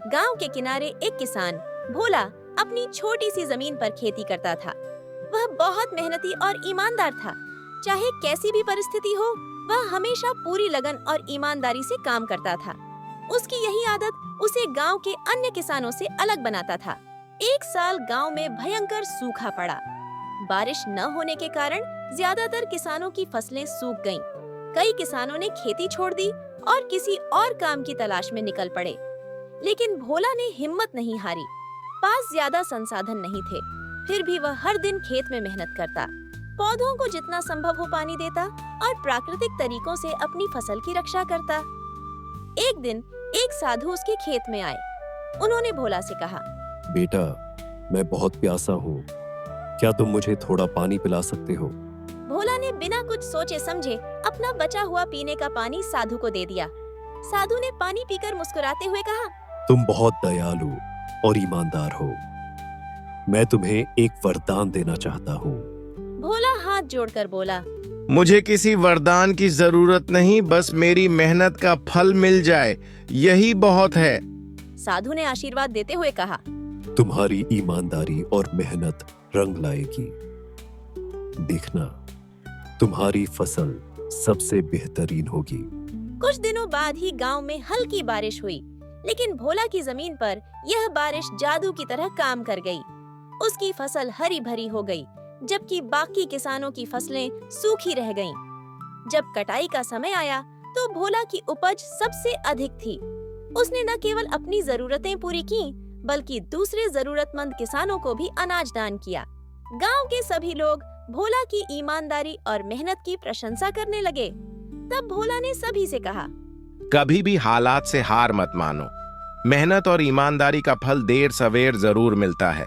गांव के किनारे एक किसान भोला अपनी छोटी सी जमीन पर खेती करता था। वह बहुत मेहनती और ईमानदार था। चाहे कैसी भी परिस्थिति हो, वह हमेशा पूरी लगन और ईमानदारी से काम करता था। उसकी यही आदत उसे गांव के अन्य किसानों से अलग बनाता था। एक साल गांव में भयंकर सूखा पड़ा। बारिश न होने के कारण ज्यादातर किसानों की फसलें सूख गईं। कई किसानों ने खेती छोड़ दी और किसी और काम की तलाश में निकल पड़े। लेकिन भोला ने हिम्मत नहीं हारी। पास ज्यादा संसाधन नहीं थे, फिर भी वह हर दिन खेत में मेहनत करता, पौधों को जितना संभव हो पानी देता और प्राकृतिक तरीकों से अपनी फसल की रक्षा करता। एक दिन एक साधु उसके खेत में आए। उन्होंने भोला से कहा, बेटा, मैं बहुत प्यासा हूँ, क्या तुम मुझे थोड़ा पानी पिला सकते हो? भोला ने बिना कुछ सोचे समझे अपना बचा हुआ पीने का पानी साधु को दे दिया। साधु ने पानी पीकर मुस्कुराते हुए कहा, तुम बहुत दयालु और ईमानदार हो। मैं तुम्हें एक वरदान देना चाहता हूँ। भोला हाथ जोड़कर बोला, मुझे किसी वरदान की जरूरत नहीं, बस मेरी मेहनत का फल मिल जाए, यही बहुत है। साधु ने आशीर्वाद देते हुए कहा, तुम्हारी ईमानदारी और मेहनत रंग लाएगी। देखना, तुम्हारी फसल सबसे बेहतरीन होगी। कुछ दिनों बाद ही गांव में हल्की बारिश हुई, लेकिन भोला की जमीन पर यह बारिश जादू की तरह काम कर गई। उसकी फसल हरी भरी हो गई, जबकि बाकी किसानों की फसलें सूखी रह गईं। जब कटाई का समय आया, तो भोला की उपज सबसे अधिक थी। उसने न केवल अपनी जरूरतें पूरी की, बल्कि दूसरे जरूरतमंद किसानों को भी अनाज दान किया। गांव के सभी लोग भोला की ईमानदारी और मेहनत की प्रशंसा करने लगे। तब भोला ने सभी से कहा, कभी भी हालात से हार मत मानो। मेहनत और ईमानदारी का फल देर सवेर जरूर मिलता है।